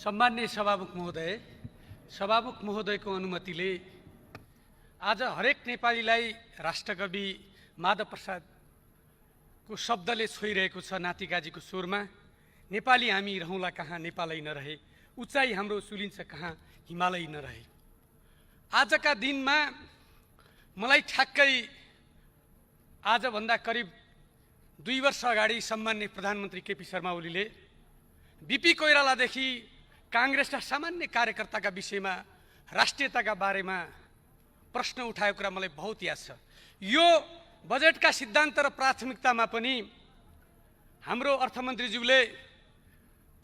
सम्माननीय सभामुख महोदयको अनुमतिले आज हरेक नेपालीलाई राष्ट्रकवि माधव प्रसादको शब्दले छोइरहेको छ नातिकाजीको स्वरमा। नेपाली हामी रहौँला कहाँ नेपालै नरहे, उचाइ हाम्रो सुलिन्छ कहाँ हिमालय नरहे। आजका दिनमा मलाई ठ्याक्कै आजभन्दा करिब 2 वर्ष अगाडि सम्माननीय प्रधानमन्त्री केपी शर्मा ओलीले बीपी कोइरालादेखि कांग्रेसका सामान्य कार्यकर्ताका विषयमा राष्ट्रियताका बारेमा प्रश्न उठाएको कुरा मलाई बहुत याद छ। यो बजेटका सिद्धान्त र प्राथमिकतामा पनि हाम्रो अर्थमन्त्रीज्यूले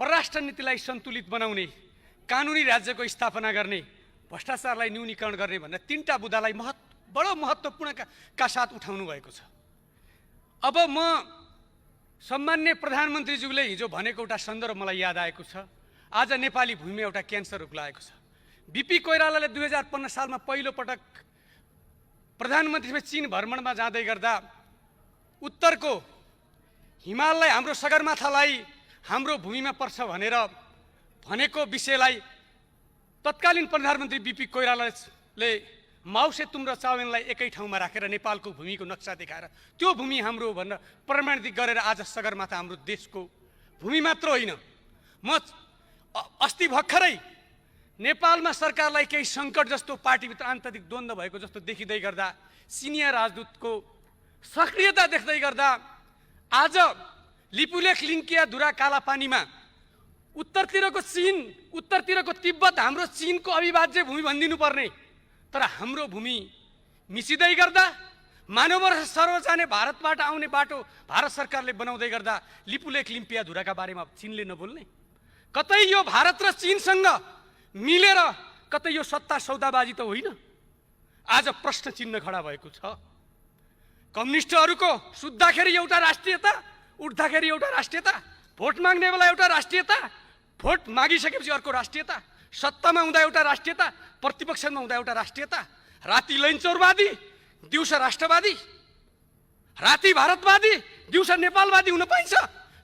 परराष्ट्र नीतिलाई सन्तुलित बनाउने, कानुनी राज्यको स्थापना गर्ने, भ्रष्टाचारलाई न्यूनीकरण गर्ने भनेर 3टा बुँदालाई बडो महत्त्वपूर्ण का साथ उठाउनु भएको छ। अब म सम्माननीय प्रधानमन्त्रीज्यूले हिजो भनेको एउटा सन्दर्भ मलाई याद आएको छ। आज नेपाली भूमिमा एउटा क्यान्सर रोग लागेको छ। बीपी कोइरालाले 2015 सालमा पहिलो पटक प्रधानमन्त्रीमा चीन भ्रमणमा जाँदै गर्दा उत्तरको हिमाललाई, हाम्रो सगरमाथालाई हाम्रो भूमिमा पर्छ भनेर भनेको विषयलाई तत्कालीन प्रधानमन्त्री बीपी कोइरालाले माउसे तुम र चावेनलाई एकै ठाउँमा राखेर नेपालको भूमिको नक्सा देखाएर त्यो भूमि हाम्रो भनेर प्रमाणित गरेर आज सगरमाथा हाम्रो देशको भूमि मात्र होइन। म अस्ति भर्खरै नेपालमा सरकारलाई केही सङ्कट जस्तो, पार्टीभित्र आन्तरिक द्वन्द्व भएको जस्तो देखिँदै गर्दा, सिनियर राजदूतको सक्रियता देख्दै गर्दा आज लिपुलेख लिङ्किया धुरा कालापानीमा उत्तरतिरको चीन, उत्तरतिरको तिब्बत हाम्रो चीनको अविभाज्य भूमि भनिदिनु पर्ने, तर हाम्रो भूमि मिसिँदै गर्दा, मानव सर्व जाने भारतबाट आउने बाटो भारत सरकारले बनाउँदै गर्दा लिपुलेख लिम्पिया धुराका बारेमा चीनले नबोल्ने, कतै यो भारत र चीनसँग मिलेर कतै यो सत्ता सौदाबाजी त होइन। आज प्रश्न चिन्ह खडा भएको छ। कम्युनिस्टहरूको सुत्दाखेरि एउटा राष्ट्रियता, उठ्दाखेरि एउटा राष्ट्रियता, भोट माग्ने बेला एउटा राष्ट्रियता, भोट मागिसकेपछि अर्को राष्ट्रियता, सत्तामा हुँदा एउटा राष्ट्रियता, प्रतिपक्षमा हुँदा एउटा राष्ट्रियता, राति लैनचौरवादी, दिउँसो राष्ट्रवादी, राति भारतवादी, दिउँसो नेपालवादी हुन पाइन्छ।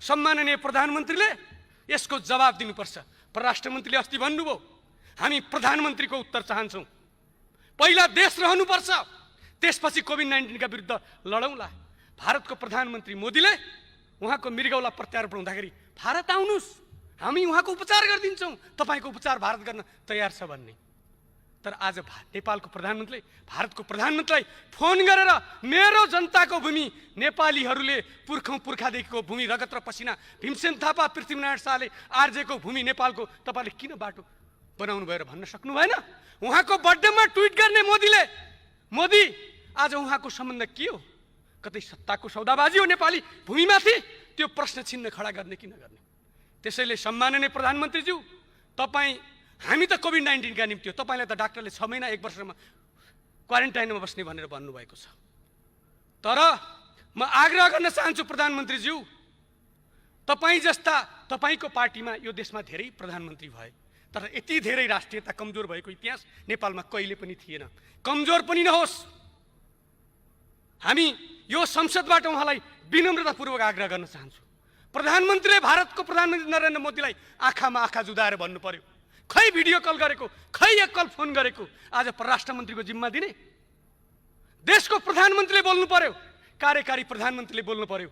सम्माननीय प्रधानमन्त्रीले यसको जवाब दिनुपर्छ। परराष्ट्र मन्त्रीले अस्ति भन्नुभयो, हामी प्रधानमन्त्रीको उत्तर चाहन्छौँ। पहिला देश रहनुपर्छ, त्यसपछि कोभिड-19 का विरुद्ध लडौँला। भारतको प्रधानमन्त्री मोदीले उहाँको मृगौला प्रत्यारोपण हुँदाखेरि भारत आउनुहोस्, हामी उहाँको उपचार गरिदिन्छौँ, तपाईँको उपचार भारत गर्न तयार छ भन्ने। तर आज नेपालको प्रधानमन्त्रीले भारतको प्रधानमन्त्रीलाई फोन गरेर मेरो जनताको भूमि, नेपालीहरूले पुर्खादेखिको भूमि, रगत र पसिना, भीमसेन थापा, पृथ्वीनारायण शाहले आर्जेको भूमि नेपालको तपाईँले किन बाटो बनाउनु भयो र भन्न सक्नु भएन? उहाँको बर्थडेमा ट्विट गर्ने मोदी आज उहाँको सम्बन्ध के हो? कतै सत्ताको सौदाबाजी हो नेपाली भूमिमाथि? त्यो प्रश्न चिन्ह खडा गर्ने कि नगर्ने? त्यसैले सम्माननीय प्रधानमन्त्रीज्यू, हामी त कोभिड-19 का निम्ति हो, तपाईँलाई त डाक्टरले 6 महिना 1 वर्षमा क्वारेन्टाइनमा बस्ने भनेर भन्नुभएको छ। तर म आग्रह गर्न चाहन्छु प्रधानमन्त्रीज्यू, तपाईँ जस्ता, तपाईँको पार्टीमा यो देशमा धेरै प्रधानमन्त्री भए, तर यति धेरै राष्ट्रियता कमजोर भएको इतिहास नेपालमा कहिले पनि थिएन। कमजोर पनि नहोस्। हामी यो संसदबाट उहाँलाई विनम्रतापूर्वक आग्रह गर्न चाहन्छु। प्रधानमन्त्रीले भारतको प्रधानमन्त्री नरेन्द्र मोदीलाई आँखामा आँखा जुदाएर भन्नु पर्यो, खै भिडियो कल गरेको, खै एक कल फोन गरेको, आज परराष्ट्र मन्त्रीको जिम्मा दिने? देशको प्रधानमन्त्रीले बोल्नु पर्यो, कार्यकारी प्रधानमन्त्रीले बोल्नु पर्यो।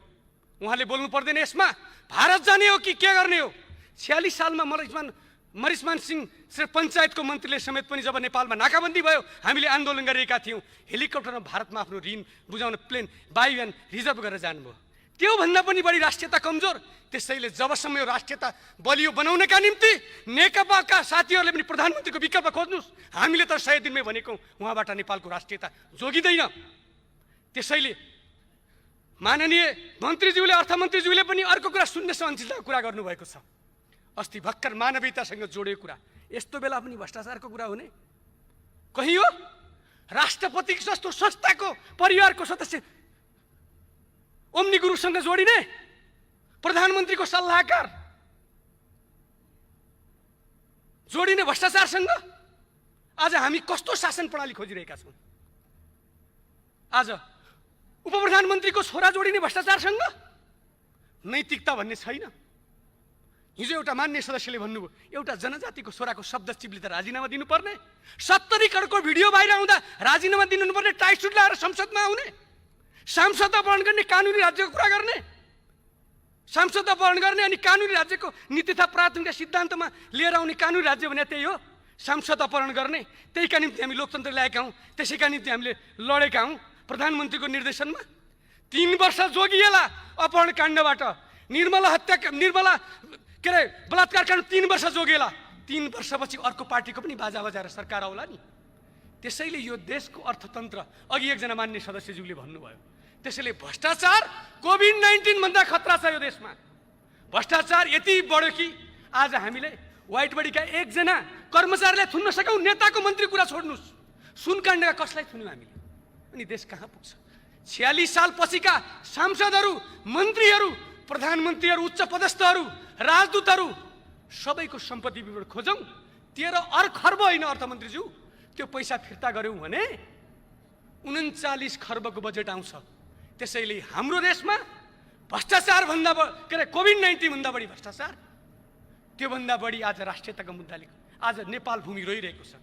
उहाँले बोल्नु पर्दैन यसमा? भारत जाने हो कि के गर्ने हो? 46 सालमा मरिसमान सिंह पञ्चायतको मन्त्रीले समेत पनि जब नेपालमा नाकाबन्दी भयो, हामीले आन्दोलन गरेका थियौँ, हेलिकप्टरमा भारतमा आफ्नो ऋण बुझाउन प्लेन वायुयान रिजर्भ गरेर जानुभयो। त्योभन्दा पनि बढी राष्ट्रियता कमजोर। त्यसैले जबसम्म यो राष्ट्रियता बलियो बनाउनका निम्ति नेकपाका साथीहरूले पनि प्रधानमन्त्रीको विकल्प खोज्नुहोस्। हामीले त 100 दिनमै भनेको उहाँबाट नेपालको राष्ट्रियता जोगिँदैन। त्यसैले माननीय मन्त्रीज्यूले, अर्थमन्त्रीज्यूले पनि अर्को कुरा शून्य सहनशीलताको कुरा गर्नुभएको छ। अस्ति भर्खर मानवीयतासँग जोडेको कुरा, यस्तो बेला पनि भ्रष्टाचारको कुरा हुने? कहीँ हो? राष्ट्रपति जस्तो संस्थाको परिवारको सदस्य ओम्नी गुरुसँग जोडिने, प्रधानमन्त्रीको सल्लाहकार जोडिने भ्रष्टाचारसँग? आज हामी कस्तो शासन प्रणाली खोजिरहेका छौँ? आज उपप्रधानमन्त्रीको छोरा जोडिने भ्रष्टाचारसँग? नैतिकता भन्ने छैन। हिजो एउटा मान्य सदस्यले भन्नुभयो एउटा जनजातिको छोराको शब्द चिप्ले त राजीनामा दिनुपर्ने, 70 करोडको भिडियो बाहिर आउँदा राजीनामा दिनुपर्ने, टाइट सुट लगाएर संसदमा आउने, सांसद अपहरण गर्ने, कानुनी राज्यको कुरा गर्ने, सांसद अपहरण गर्ने अनि कानुनी राज्यको नीति तथा प्राथमिकता सिद्धान्तमा लिएर आउने कानुनी राज्य भने त्यही हो, सांसद अपहरण गर्ने। त्यहीका निम्ति हामी लोकतन्त्र ल्याएका हौँ, त्यसैका निम्ति हामीले लडेका हौँ। प्रधानमन्त्रीको निर्देशनमा 3 वर्ष जोगिएला अपहरण काण्डबाट, निर्मला के अरे बलात्कार काण्ड 3 वर्ष जोगिएला, 3 वर्षपछि अर्को पार्टीको पनि बाजा बजाएर सरकार आउला नि। त्यसैले यो देशको अर्थतन्त्र, अघि एकजना मान्य सदस्यज्यूले भन्नुभयो, त्यसैले भ्रष्टाचार कोभिड-19 भन्दा खतरा छ यो देशमा। भ्रष्टाचार यति बढ्यो कि आज हामीले व्हाइट बडीका एकजना कर्मचारीलाई थुन्न सकौँ, नेताको मन्त्री कुरा छोड्नुहोस्, सुनकाण्डका कसलाई थुन्यौँ हामीले, अनि देश कहाँ पुग्छ। 46 साल पछिका सांसदहरू, मन्त्रीहरू, प्रधानमन्त्रीहरू, उच्च पदस्थहरू, राजदूतहरू सबैको सम्पत्ति विवरण खोजौँ, 13 खर्ब होइन अर्थमन्त्रीज्यू, त्यो पैसा फिर्ता गऱ्यौँ भने 39 खर्बको बजेट आउँछ। त्यसैले हाम्रो देशमा भ्रष्टाचार भन्दा के अरे कोभिड-19 भन्दा बढी भ्रष्टाचार, त्योभन्दा बढी आज राष्ट्रियताको मुद्दाले आज नेपाल भूमि रोइरहेको छ।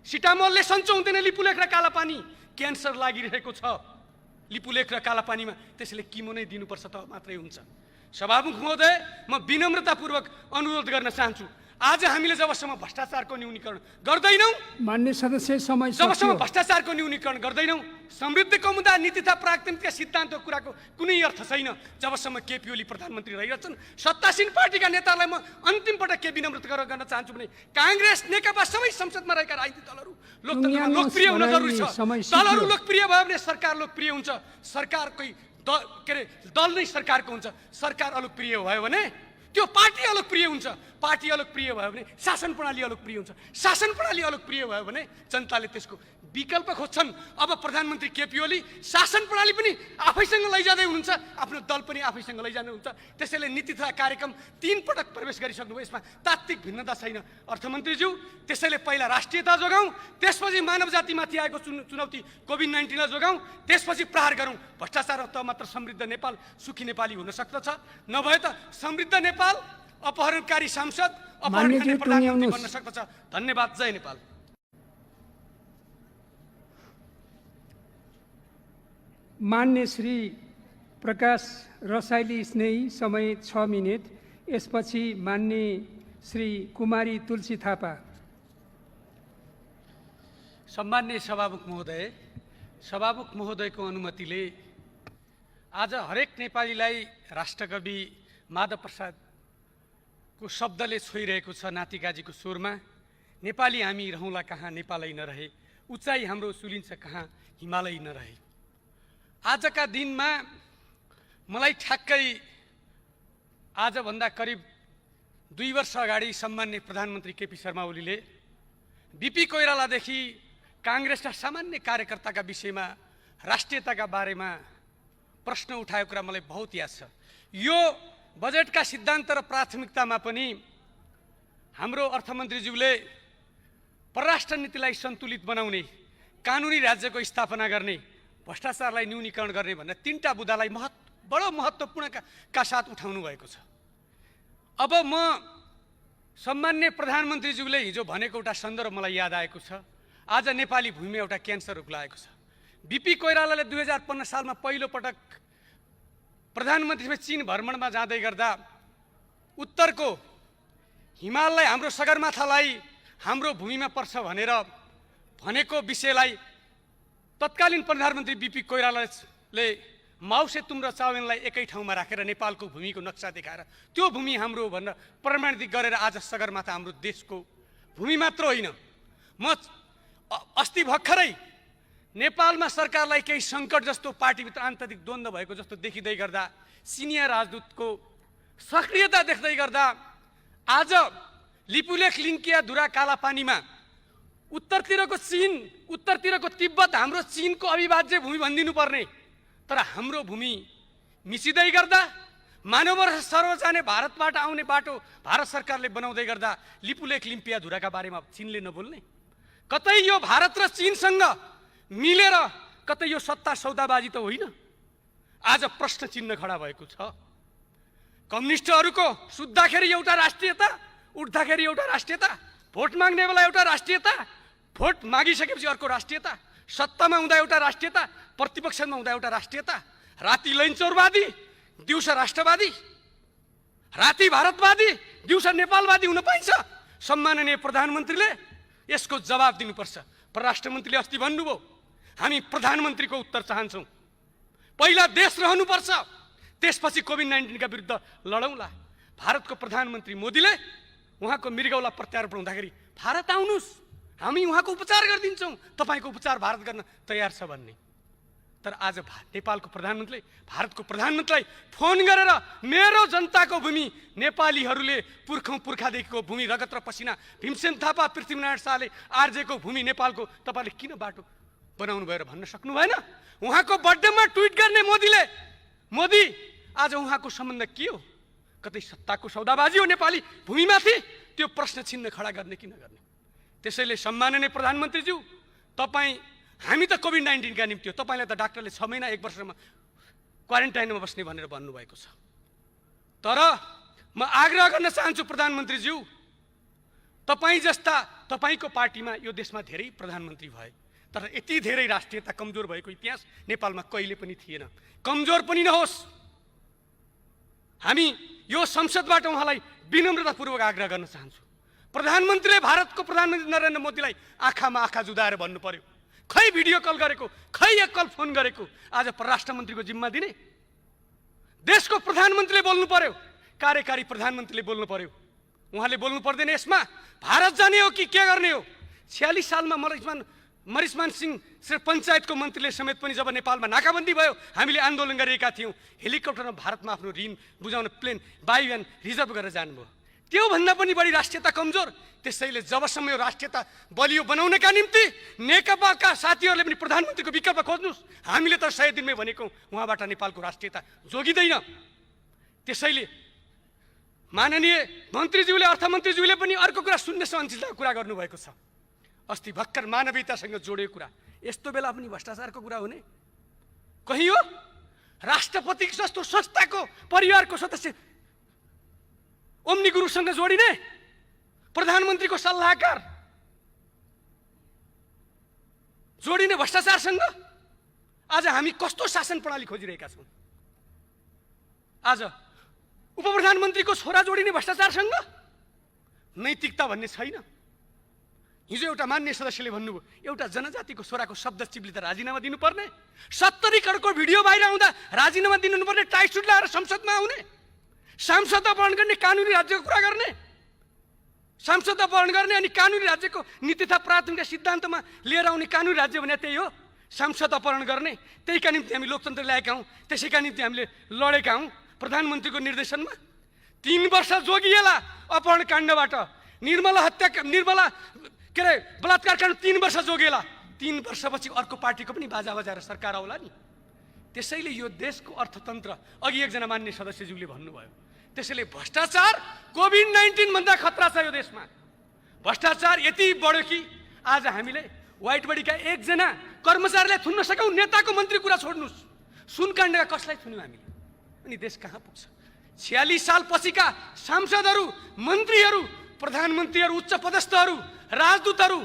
सिटामोलले सन्चो हुँदैन, लिपुलेख र कालापानी क्यान्सर लागिरहेको छ लिपुलेख र कालापानीमा, त्यसैले किमो नै दिनुपर्छ त मात्रै हुन्छ। सभामुख महोदय, म विनम्रतापूर्वक अनुरोध गर्न चाहन्छु, आज हामीले जबसम्म भ्रष्टाचारको न्यूनीकरण गर्दैनौँ, मान्य सदस्य समय जबसम्म भ्रष्टाचारको न्यूनीकरण गर्दैनौँ, समृद्धिको मुद्दा, नीति तथा प्राथमिकता सिद्धान्तको कुराको कुनै अर्थ छैन। जबसम्म केपी ओली प्रधानमन्त्री रहिरहेछन्, सत्तासीन पार्टीका नेतालाई म अन्तिम पटक के विनम्रता गर्न चाहन्छु भने काङ्ग्रेस, नेकपा सबै संसदमा रहेका राजनीतिक दलहरू लोकतन्त्रमा लोकप्रिय हुन जरुरी छ। दलहरू लोकप्रिय भयो भने सरकार लोकप्रिय हुन्छ, सरकारकै के अरे दल नै सरकारको हुन्छ, सरकार अलोकप्रिय भयो भने त्यो पार्टी अलोकप्रिय हुन्छ, पार्टी अलोकप्रिय भयो भने शासन प्रणाली अलोकप्रिय हुन्छ, शासन प्रणाली अलोकप्रिय भयो भने जनताले त्यसको विकल्प खोज्छन्। अब प्रधानमन्त्री केपी ओली शासन प्रणाली पनि आफैसँग लैजाँदै हुनुहुन्छ, आफ्नो दल पनि आफैसँग लैजानुहुन्छ। त्यसैले नीति तथा कार्यक्रम 3 पटक प्रवेश गरिसक्नुभयो, यसमा तात्विक भिन्नता छैन अर्थमन्त्रीज्यू। त्यसैले पहिला राष्ट्रियता जोगाउँ, त्यसपछि मानव जातिमाथि आएको चुनौती कोभिड-19लाई जोगाउँ, त्यसपछि प्रहार गरौँ। भ्रष्टाचार त मात्र समृद्ध नेपाल, सुखी नेपाली हुन सक्दछ, नभए त समृद्ध नेपाल अपहरणकारी सांसद, अपहरणकारी प्रधानमन्त्री बन्न सक्दछ। धन्यवाद। जय नेपाल। मान्य श्री प्रकाश रसाइली स्नेही, समय 6 मिनेट। यसपछि मान्य श्री कुमारी तुलसी थापा। सम्मान्य सभामुख महोदय, सभामुख महोदयको अनुमतिले आज हरेक नेपालीलाई राष्ट्रकवि माधव प्रसादको शब्दले छोइरहेको छ, नातिकाजीको स्वरमा, नेपाली हामी रहौँला कहाँ नेपालै नरहे, उचाइ हाम्रो सुलिन्छ कहाँ हिमालय नरहे। आजका दिनमा मलाई ठ्याक्कै आजभन्दा करिब 2 वर्ष अगाडि सम्मान्य प्रधानमन्त्री केपी शर्मा ओलीले बीपी कोइरालादेखि काङ्ग्रेसका सामान्य कार्यकर्ताका विषयमा, राष्ट्रियताका बारेमा प्रश्न उठाएको कुरा मलाई बहुत याद छ। यो बजेटका सिद्धान्त र प्राथमिकतामा पनि हाम्रो अर्थमन्त्रीज्यूले परराष्ट्र नीतिलाई सन्तुलित बनाउने, कानुनी राज्यको स्थापना गर्ने, भ्रष्टाचारलाई न्यूनीकरण गर्ने भनेर 3टा बुँदालाई बडो महत्त्वपूर्णका साथ उठाउनु भएको छ। अब म सम्मान्य प्रधानमन्त्रीज्यूले हिजो भनेको एउटा सन्दर्भ मलाई याद आएको छ। आज नेपाली भूमिमा एउटा क्यान्सर रोग लागेको छ। बीपी कोइरालाले 2015 सालमा पहिलो पटक प्रधानमन्त्रीमा चीन भ्रमणमा जाँदै गर्दा उत्तरको हिमाललाई, हाम्रो सगरमाथालाई हाम्रो भूमिमा पर्छ भनेर भनेको विषयलाई तत्कालीन प्रधानमन्त्री बीपी कोइरालाले माओसे तुम र चावेनलाई एकै ठाउँमा राखेर नेपालको भूमिको नक्सा देखाएर त्यो भूमि हाम्रो भनेर प्रमाणित गरेर आज सगरमाथा हाम्रो देशको भूमि मात्र होइन। म अस्ति भर्खरै नेपालमा सरकारलाई केही सङ्कट जस्तो, पार्टीभित्र आन्तरिक द्वन्द्व भएको जस्तो देखिँदै गर्दा, सिनियर राजदूतको सक्रियता देख्दै गर्दा आज लिपुलेख, लिङ्किया, धुरा, कालापानीमा उत्तरतिरको चीन, उत्तरतिरको तिब्बत हाम्रो चीनको अविभाज्य भूमि भनिदिनु पर्ने, तर हाम्रो भूमि मिसिँदै गर्दा, मानव सर्व जाने भारतबाट आउने बाटो भारत सरकारले बनाउँदै गर्दा लिपुलेख, लिम्पिया, धुराका बारेमा चीनले नबोल्ने, कतै यो भारत र चीनसँग मिलेर कतै यो सत्ता सौदाबाजी त होइन। आज प्रश्न चिन्ह खडा भएको छ। कम्युनिस्टहरूको सुत्दाखेरि एउटा राष्ट्रियता, उठ्दाखेरि एउटा राष्ट्रियता, भोट माग्ने बेला एउटा राष्ट्रियता, भोट मागिसकेपछि अर्को राष्ट्रियता, सत्तामा हुँदा एउटा राष्ट्रियता, प्रतिपक्षमा हुँदा एउटा राष्ट्रियता, राति लैनचौरवादी, दिउँसो राष्ट्रवादी, राति भारतवादी, दिउँसो नेपालवादी हुन पाइन्छ? सम्माननीय प्रधानमन्त्रीले यसको जवाब दिनुपर्छ। परराष्ट्र मन्त्रीले अस्ति भन्नुभयो, हामी प्रधानमन्त्रीको उत्तर चाहन्छौँ। पहिला देश रहनुपर्छ, त्यसपछि कोभिड-19 का विरुद्ध लडौँला। भारतको प्रधानमन्त्री मोदीले उहाँको मृगौला प्रत्यारोपण हुँदाखेरि भारत आउनुस्, हामी उहाँको उपचार गरिदिन्छौँ, तपाईँको उपचार भारत गर्न तयार छ भन्ने। तर आज नेपालको प्रधानमन्त्रीले भारतको प्रधानमन्त्रीलाई फोन गरेर मेरो जनताको भूमि, नेपालीहरूले पुर्खादेखिको भूमि, रगत र पसिना, भीमसेन थापा, पृथ्वीनारायण शाहले आर्जेको भूमि नेपालको तपाईँले किन बाटो बनाउनु भयो र भन्न सक्नु भएन? उहाँको बर्थडेमा ट्विट गर्ने मोदीले, मोदी आज उहाँको सम्बन्ध के हो? कतै सत्ताको सौदाबाजी हो नेपाली भूमिमाथि? त्यो प्रश्न चिन्ह खडा गर्ने कि नगर्ने? त्यसैले सम्माननीय प्रधानमन्त्रीज्यू, तपाईँ, हामी त कोभिड-19 का निम्ति हो, तपाईँलाई त डाक्टरले 6 महिना 1 वर्षमा क्वारेन्टाइनमा बस्ने भनेर भन्नुभएको छ। तर म आग्रह गर्न चाहन्छु प्रधानमन्त्रीज्यू, तपाईँ जस्ता, तपाईँको पार्टीमा यो देशमा धेरै प्रधानमन्त्री भए, तर यति धेरै राष्ट्रियता कमजोर भएको इतिहास नेपालमा कहिले पनि थिएन। कमजोर पनि नहोस्। हामी यो संसदबाट उहाँलाई विनम्रतापूर्वक आग्रह गर्न चाहन्छु। प्रधानमन्त्रीले भारतको प्रधानमन्त्री नरेन्द्र मोदीलाई आँखामा आँखा जुदाएर भन्नु पर्यो, खै भिडियो कल गरेको, खै एक कल फोन गरेको, आज परराष्ट्र मन्त्रीको जिम्मा दिने? देशको प्रधानमन्त्रीले बोल्नु पर्यो, कार्यकारी प्रधानमन्त्रीले बोल्नु पर्यो। उहाँले बोल्नु पर्दैन यसमा? भारत जाने हो कि के गर्ने हो? 46 सालमा मरिसमान सिंह पञ्चायतको मन्त्रीले समेत पनि जब नेपालमा नाकाबन्दी भयो, हामीले आन्दोलन गरेका थियौँ, हेलिकप्टरमा भारतमा आफ्नो ऋण बुझाउन प्लेन वायुयान रिजर्भ गरेर जानुभयो। त्योभन्दा पनि बढी राष्ट्रियता कमजोर। त्यसैले जबसम्म यो राष्ट्रियता बलियो बनाउनका निम्ति नेकपाका साथीहरूले पनि प्रधानमन्त्रीको विकल्प खोज्नुहोस्। हामीले त 100 दिनमै भनेको उहाँबाट नेपालको राष्ट्रियता जोगिँदैन। त्यसैले माननीय मन्त्रीज्यूले, अर्थमन्त्रीज्यूले पनि अर्को कुरा शून्य सहनशीलताको कुरा गर्नुभएको छ। अस्ति भर्खर मानवीयतासँग जोडिएको कुरा, यस्तो बेला पनि भ्रष्टाचारको कुरा हुने? कहीँ हो? राष्ट्रपति जस्तो संस्थाको परिवारको सदस्य ओम्नी गुरुसँग जोडिने, प्रधानमन्त्रीको सल्लाहकार जोडिने भ्रष्टाचारसँग? आज हामी कस्तो शासन प्रणाली खोजिरहेका छौँ? आज उपप्रधानमन्त्रीको छोरा जोडिने भ्रष्टाचारसँग? नैतिकता भन्ने छैन। हिजो एउटा मान्य सदस्यले भन्नुभयो, एउटा जनजातिको छोराको शब्द चिप्ली त राजीनामा दिनुपर्ने? 70 करोडको भिडियो बाहिर आउँदा राजीनामा दिनुपर्ने, टाइट सुट लगाएर संसदमा आउने, सांसद अपहरण गर्ने, कानुनी राज्यको कुरा गर्ने, सांसद अपहरण गर्ने अनि कानुनी राज्यको नीति तथा प्राथमिकता सिद्धान्तमा लिएर आउने कानुनी राज्य भने त्यही हो, सांसद अपहरण गर्ने। त्यहीका निम्ति हामी लोकतन्त्र ल्याएका हौँ, त्यसैका निम्ति हामीले लडेका हौँ। प्रधानमन्त्रीको निर्देशनमा 3 वर्ष जोगिएला अपहरण काण्डबाट, निर्मला बलात्कार काण्ड 3 वर्ष जोगेला। 3 वर्षपछि अर्को पार्टीको पनि बाजा बजाएर सरकार आउला नि। त्यसैले यो देशको अर्थतन्त्र, अघि एकजना मान्य सदस्यज्यूले भन्नुभयो, त्यसैले भ्रष्टाचार कोभिड-19 भन्दा खतरा छ यो देशमा। भ्रष्टाचार यति बढ्यो कि आज हामीले व्हाइट बडीका एकजना कर्मचारीलाई थुन्न सकौँ। नेताको मन्त्री कुरा छोड्नुहोस्, सुनकाण्डका कसलाई थुन्यौँ हामीले? अनि देश कहाँ पुग्छ? 46 साल पछिका सांसदहरू, मन्त्रीहरू, प्रधानमन्त्रीहरू, उच्च पदस्थहरू, राजदूतहरू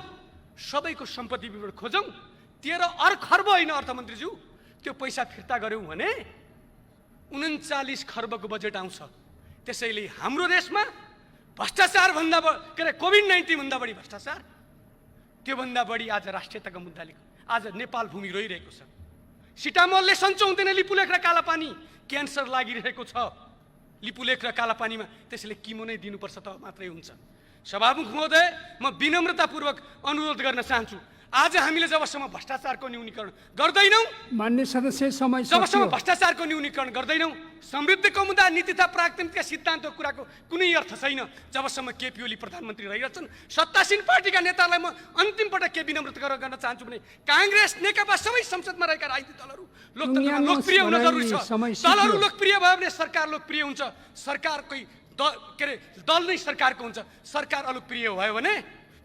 सबैको सम्पत्ति विवरण खोजौँ। 13 खर्ब होइन अर्थमन्त्रीज्यू, त्यो पैसा फिर्ता गऱ्यौँ भने 39 खर्बको बजेट आउँछ। त्यसैले हाम्रो देशमा भ्रष्टाचार भन्दा कोभिड-19 भन्दा बढी भ्रष्टाचार, त्योभन्दा बढी आज राष्ट्रियताको मुद्दाले आज नेपाल भूमि रोइरहेको छ। सिटामोलले सन्चो हुँदैन, लिपुलेख र कालापानी क्यान्सर लागिरहेको छ लिपुलेख र कालापानीमा। त्यसैले किमो नै दिनुपर्छ त मात्रै हुन्छ। सभामुख महोदय, म विनम्रतापूर्वक अनुरोध गर्न चाहन्छु, आज हामीले जबसम्म भ्रष्टाचारको न्यूनीकरण गर्दैनौँ, मान्य सदस्य समय जबसम्म भ्रष्टाचारको न्यूनीकरण गर्दैनौँ, समृद्धिको मुद्दा, नीति तथा प्राथमिकता सिद्धान्तको कुराको कुनै अर्थ छैन। जबसम्म केपी ओली प्रधानमन्त्री रहिरहेछन्, सत्तासीन पार्टीका नेतालाई म अन्तिम पटक के विनम्रता गर्न चाहन्छु भने काङ्ग्रेस, नेकपा सबै संसदमा रहेका राजनीतिक दलहरू लोकतन्त्रमा लोकप्रिय हुन जरुरी छ। दलहरू लोकप्रिय भयो भने सरकार लोकप्रिय हुन्छ। सरकारकै दल नै सरकारको हुन्छ। सरकार अलोकप्रिय भयो भने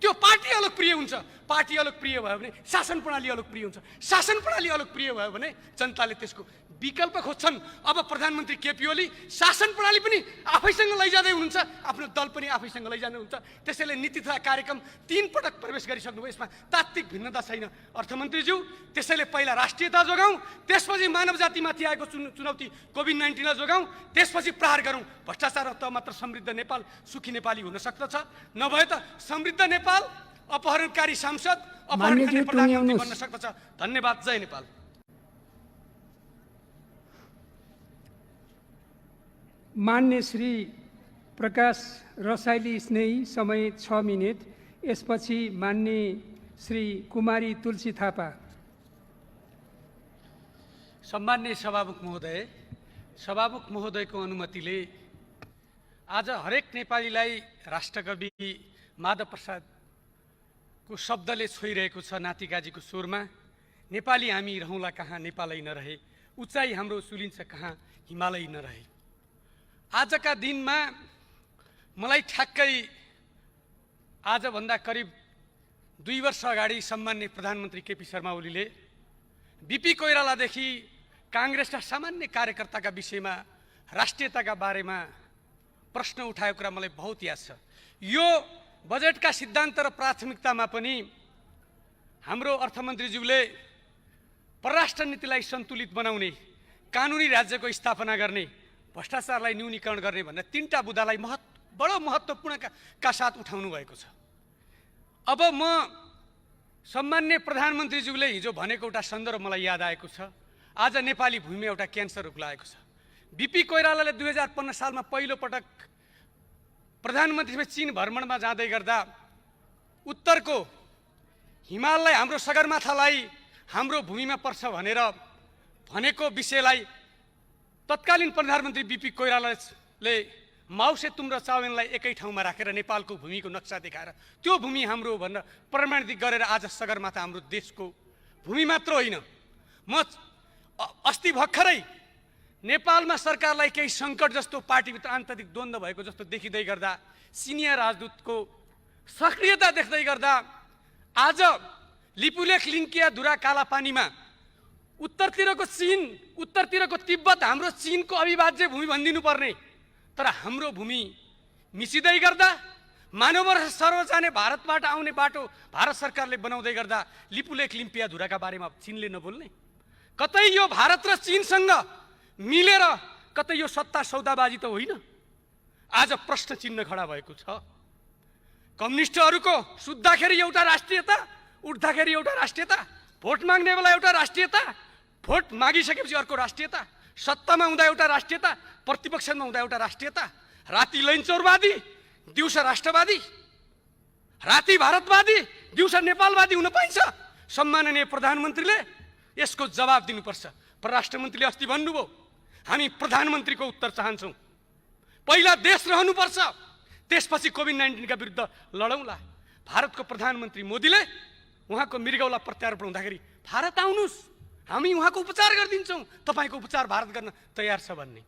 त्यो पार्टी अलोकप्रिय हुन्छ। पार्टी अलोकप्रिय भयो भने शासन प्रणाली अलोकप्रिय हुन्छ। शासन प्रणाली अलोकप्रिय भयो भने जनताले त्यसको विकल्प खोज्छन्। अब प्रधानमन्त्री केपी ओली शासन प्रणाली पनि आफैसँग लैजाँदै हुनुहुन्छ, आफ्नो दल पनि आफैसँग लैजानुहुन्छ। त्यसैले नीति तथा कार्यक्रम 3 पटक प्रवेश गरिसक्नुभयो। यसमा तात्विक भिन्नता छैन अर्थमन्त्रीज्यू। त्यसैले पहिला राष्ट्रियता जोगाउँ, त्यसपछि मानव जातिमाथि आएको चुनौती कोभिड-19लाई जोगाउँ, त्यसपछि प्रहार गरौँ। भ्रष्टाचार त मात्र समृद्ध नेपाल, सुखी नेपाली हुन सक्दछ। नभए त समृद्ध नेपाल अपहरणकारी सांसद, अपहरणकारी प्रधानमन्त्री बन्न सक्दछ। धन्यवाद। जय नेपाल। मान्य श्री प्रकाश रसाइली स्नेही, समय 6 मिनेट। यसपछि मान्य श्री कुमारी तुलसी थापा। सम्मान्य सभामुख महोदय, सभामुख महोदयको अनुमतिले आज हरेक नेपालीलाई राष्ट्रकवि माधव प्रसादको शब्दले छोइरहेको छ नातिकाजीको स्वरमा। नेपाली हामी रहौँला कहाँ नेपालै नरहे, उचाइ हाम्रो सुलिन्छ कहाँ हिमालय नरहे। आजका दिनमा मलाई ठ्याक्कै आजभन्दा करिब 2 वर्ष अगाडि सम्मान्य प्रधानमन्त्री केपी शर्मा ओलीले बीपी कोइरालादेखि काङ्ग्रेसका सामान्य कार्यकर्ताका विषयमा, राष्ट्रियताका बारेमा प्रश्न उठाएको कुरा मलाई बहुत याद छ। यो बजेटका सिद्धान्त र प्राथमिकतामा पनि हाम्रो अर्थमन्त्रीज्यूले परराष्ट्र नीतिलाई सन्तुलित बनाउने, कानुनी राज्यको स्थापना गर्ने, भ्रष्टाचारलाई न्यूनीकरण गर्ने भन्ने 3टा बुँदालाई बडो महत्त्वपूर्णका साथ उठाउनु भएको छ। अब म सम्मान्य प्रधानमन्त्रीज्यूले हिजो भनेको एउटा सन्दर्भ मलाई याद आएको छ। आज नेपाली भूमिमा एउटा क्यान्सर रोग लागेको छ। बीपी कोइरालाले 2015 सालमा पहिलो पटक प्रधानमन्त्रीमा चीन भ्रमणमा जाँदै गर्दा उत्तरको हिमाललाई, हाम्रो सगरमाथालाई हाम्रो भूमिमा पर्छ भनेर भनेको विषयलाई तत्कालीन प्रधानमन्त्री बीपी कोइरालाले माओसेतुङ र चाउमिनलाई एकै ठाउँमा राखेर नेपालको भूमिको नक्सा देखाएर त्यो भूमि हाम्रो भनेर प्रमाणित गरेर आज सगरमाथा हाम्रो देशको भूमि मात्र होइन। म अस्ति भर्खरै नेपालमा सरकारलाई केही सङ्कट जस्तो, पार्टीभित्र आन्तरिक द्वन्द्व भएको जस्तो देखिँदै गर्दा, सिनियर राजदूतको सक्रियता देख्दै गर्दा आज लिपुलेख लिङ्किया धुरा कालापानीमा उत्तरतिरको चीन, उत्तरतिरको तिब्बत हाम्रो चीनको अविभाज्य भूमि भनिदिनु पर्ने, तर हाम्रो भूमि मिसिँदै गर्दा, मानव सर्व जाने भारतबाट आउने बाटो भारत सरकारले बनाउँदै गर्दा लिपुलेख लिम्पिया धुराका बारेमा चीनले नबोल्ने, कतै यो भारत र चीनसँग मिलेर कतै यो सत्ता सौदाबाजी त होइन। आज प्रश्न चिन्ह खडा भएको छ। कम्युनिस्टहरूको सुत्दाखेरि एउटा राष्ट्रियता, उठ्दाखेरि एउटा राष्ट्रियता, भोट माग्ने बेला एउटा राष्ट्रियता, भोट मागिसकेपछि अर्को राष्ट्रियता, सत्तामा हुँदा एउटा राष्ट्रियता, प्रतिपक्षमा हुँदा एउटा राष्ट्रियता, राति लैनचौरवादी, दिउँसो राष्ट्रवादी, राति भारतवादी, दिउँसो नेपालवादी हुन पाइन्छ। सम्माननीय प्रधानमन्त्रीले यसको जवाब दिनुपर्छ। परराष्ट्र मन्त्रीले अस्ति भन्नुभयो, हामी प्रधानमन्त्रीको उत्तर चाहन्छौँ। पहिला देश रहनुपर्छ, त्यसपछि कोभिड-19 का विरुद्ध लडौँला। भारतको प्रधानमन्त्री मोदीले उहाँको मृगौला प्रत्यारोपण हुँदाखेरि भारत आउनुहोस्, हामी उहाँको उपचार गरिदिन्छौँ, तपाईँको उपचार भारत गर्न तयार छ भन्ने।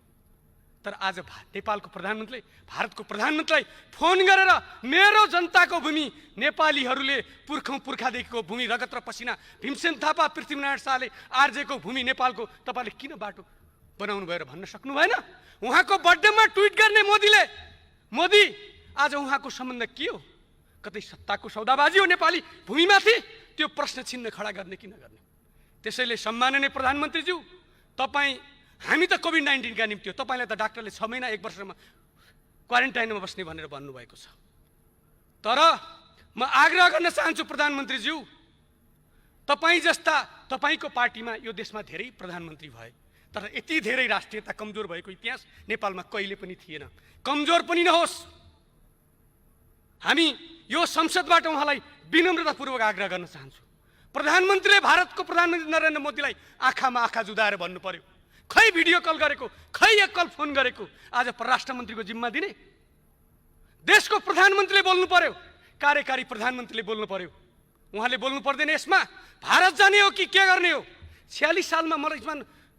तर आज नेपालको प्रधानमन्त्रीले भारतको प्रधानमन्त्रीलाई फोन गरेर मेरो जनताको भूमि, नेपालीहरूले पुर्खादेखिको भूमि, रगत र पसिना, भीमसेन थापा, पृथ्वीनारायण शाहले आर्जेको भूमि नेपालको तपाईँले किन बाटो बनाउनु भयो र भन्न सक्नु भएन? उहाँको बर्थडेमा ट्विट गर्ने मोदीले, मोदी आज उहाँको सम्बन्ध के हो? कतै सत्ताको सौदाबाजी हो नेपाली भूमिमाथि? त्यो प्रश्न चिन्ह खडा गर्ने कि नगर्ने? त्यसैले सम्माननीय प्रधानमन्त्रीज्यू, तपाईँ, हामी त कोभिड-19 का निम्ति हो, तपाईँलाई त डाक्टरले 6 महिना 1 वर्षमा क्वारेन्टाइनमा बस्ने भनेर भन्नुभएको छ। तर म आग्रह गर्न चाहन्छु प्रधानमन्त्रीज्यू, तपाईँ जस्ता, तपाईँको पार्टीमा यो देशमा धेरै प्रधानमन्त्री भए, तर यति धेरै राष्ट्रियता कमजोर भएको इतिहास नेपालमा कहिले पनि थिएन। कमजोर पनि नहोस्। हामी यो संसदबाट उहाँलाई विनम्रतापूर्वक आग्रह गर्न चाहन्छु। प्रधानमन्त्रीले भारतको प्रधानमन्त्री नरेन्द्र मोदीलाई आँखामा आँखा जुदाएर भन्नु पर्यो, खै भिडियो कल गरेको, खै एक कल फोन गरेको, आज परराष्ट्र मन्त्रीको जिम्मा दिने? देशको प्रधानमन्त्रीले बोल्नु पर्यो, कार्यकारी प्रधानमन्त्रीले बोल्नु पर्यो। उहाँले बोल्नु पर्दैन यसमा भारत जाने हो कि के गर्ने हो? 46 सालमा मलाई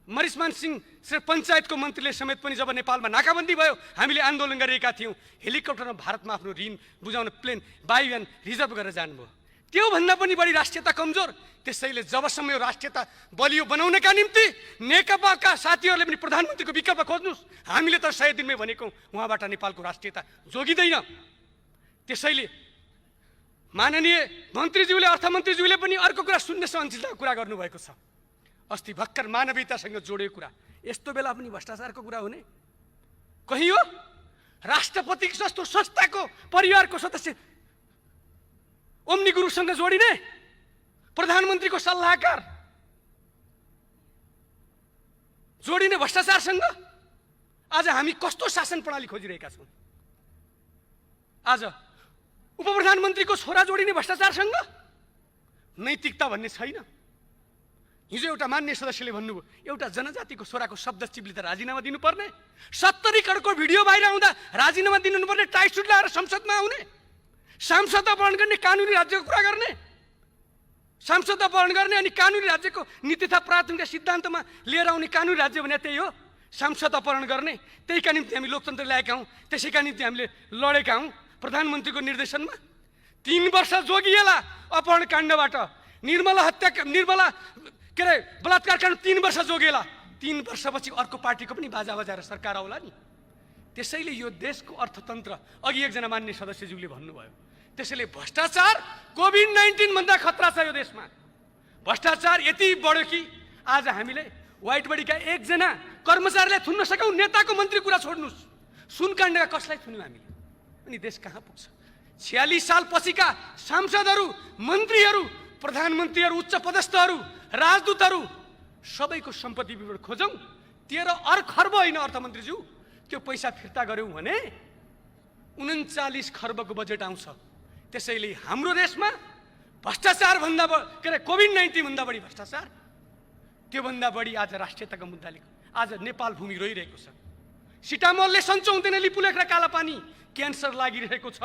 मरिसमान सिंह श्री पञ्चायतको मन्त्रीले समेत पनि जब नेपालमा नाकाबन्दी भयो हामीले आन्दोलन गरेका थियौँ, हेलिकप्टरमा भारतमा आफ्नो ऋण बुझाउन प्लेन वायुयान रिजर्भ गरेर जानुभयो। त्योभन्दा पनि बढी राष्ट्रियता कमजोर। त्यसैले जबसम्म यो राष्ट्रियता बलियो बनाउनका निम्ति नेकपाका साथीहरूले पनि प्रधानमन्त्रीको विकल्प खोज्नुहोस्। हामीले त 100 दिनमै भनेको उहाँबाट नेपालको राष्ट्रियता जोगिँदैन। त्यसैले माननीय मन्त्रीज्यूले अर्थमन्त्रीज्यूले पनि अर्को कुरा शून्य सहनशीलताको कुरा गर्नुभएको छ। अस्ति भर्खर मानवीयतासँग जोडेको कुरा, यस्तो बेला पनि भ्रष्टाचारको कुरा हुने कहीँ हो? राष्ट्रपति जस्तो संस्थाको परिवारको सदस्य ओम्नी गुरुसँग जोडिने, प्रधानमन्त्रीको सल्लाहकार जोडिने भ्रष्टाचारसँग। आज हामी कस्तो शासन प्रणाली खोजिरहेका छौँ? आज उपप्रधानमन्त्रीको छोरा जोडिने भ्रष्टाचारसँग नैतिकता भन्ने छैन। हिजो एउटा मान्य सदस्यले भन्नुभयो, एउटा जनजातिको छोराको शब्द चिप्ली त राजीनामा दिनुपर्ने, 70 करोडको भिडियो बाहिर आउँदा राजीनामा दिनुपर्ने, टाइट सुट लगाएर संसदमा आउने, सांसद अपहरण गर्ने, कानुनी राज्यको कुरा गर्ने, सांसद अपहरण गर्ने अनि कानुनी राज्यको नीति तथा प्राथमिकता सिद्धान्तमा लिएर आउने कानुनी राज्य भने त्यही हो, सांसद अपहरण गर्ने। त्यहीका निम्ति हामी लोकतन्त्र ल्याएका हौँ, त्यसैका निम्ति हामीले लडेका हौँ। प्रधानमन्त्रीको निर्देशनमा 3 वर्ष जोगिएला अपहरण काण्डबाट, निर्मला के अरे बलात्कार काण्ड 3 वर्ष जोगिएला। 3 वर्षपछि अर्को पार्टीको पनि बाजा बजाएर सरकार आउला नि। त्यसैले यो देशको अर्थतन्त्र, अघि एकजना मान्य सदस्यज्यूले भन्नुभयो, त्यसैले भ्रष्टाचार कोभिड-19 भन्दा खतरा छ यो देशमा। भ्रष्टाचार यति बढ्यो कि आज हामीले व्हाइट बडीका एकजना कर्मचारीलाई थुन्न सकौँ, नेताको मन्त्री कुरा छोड्नुहोस्, सुनकाण्डका कसलाई थुन्यौँ हामीले? अनि देश कहाँ पुग्छ? 46 साल पछिका सांसदहरू, मन्त्रीहरू, प्रधानमन्त्रीहरू, उच्च पदस्थहरू, राजदूतहरू सबैको सम्पत्ति विवरण खोजौँ। 13 खर्ब होइन अर्थमन्त्रीज्यू, त्यो पैसा फिर्ता गऱ्यौँ भने 39 खर्बको बजेट आउँछ। त्यसैले हाम्रो देशमा भ्रष्टाचार भन्दा के अरे कोभिड-19 भन्दा बढी भ्रष्टाचार, त्योभन्दा बढी आज राष्ट्रियताको मुद्दाले आज नेपाल भूमि रोइरहेको छ। सिटामोलले सन्चो हुँदैन, लिपुलेख र कालापानी क्यान्सर लागिरहेको छ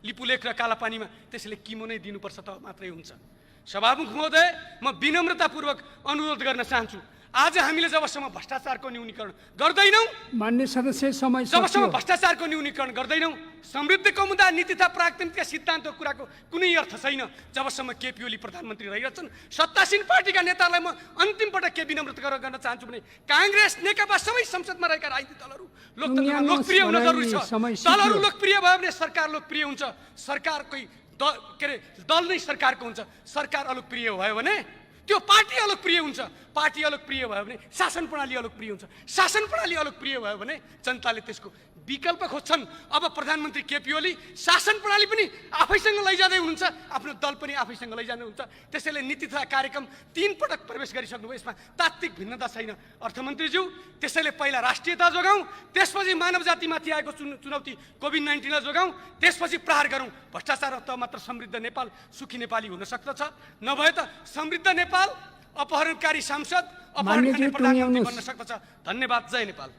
लिपुलेख र कालापानीमा। त्यसैले किमो नै दिनुपर्छ त मात्रै हुन्छ। सभामुख महोदय, म विनम्रतापूर्वक अनुरोध गर्न चाहन्छु, आज हामीले जबसम्म भ्रष्टाचारको न्यूनीकरण गर्दैनौँ, मान्य सदस्य समय जबसम्म भ्रष्टाचारको न्यूनीकरण गर्दैनौँ, समृद्धिको मुद्दा, नीति तथा प्राथमिकता सिद्धान्तको कुराको कुनै अर्थ छैन। जबसम्म केपी ओली प्रधानमन्त्री रहिरहेछन्, सत्तासीन पार्टीका नेताहरूलाई म अन्तिम पटक के विनम्रता गर्न चाहन्छु भने काङ्ग्रेस, नेकपा सबै संसदमा रहेका राजनीतिक दलहरू लोकतन्त्रमा लोकप्रिय हुन जरुरी छ। दलहरू लोकप्रिय भयो भने सरकार लोकप्रिय हुन्छ। सरकारकै के अरे दल नै सरकारको हुन्छ। सरकार अलोकप्रिय भयो भने त्यो पार्टी अलोकप्रिय हुन्छ। पार्टी अलोकप्रिय भयो भने शासन प्रणाली अलोकप्रिय हुन्छ। शासन प्रणाली अलोकप्रिय भयो भने जनताले त्यसको विकल्प खोज्छन्। अब प्रधानमन्त्री केपी ओली शासन प्रणाली पनि आफैसँग लैजाँदै हुनुहुन्छ, आफ्नो दल पनि आफैसँग लैजानुहुन्छ। त्यसैले नीति तथा कार्यक्रम 3 पटक प्रवेश गरिसक्नुभयो, यसमा तात्विक भिन्नता छैन अर्थमन्त्रीज्यू। त्यसैले पहिला राष्ट्रियता जोगाउँ, त्यसपछि मानव जातिमाथि आएको चुनौती कोभिड-19 लाई जोगाउँ, त्यसपछि प्रहार गरौँ। भ्रष्टाचार त मात्र समृद्ध नेपाल, सुखी नेपाली हुन सक्दछ। नभए त समृद्ध नेपाल अपहरणकारी सांसद, अपहरण गर्ने प्रधानमन्त्री बन्न सक्दछ। धन्यवाद। जय नेपाल।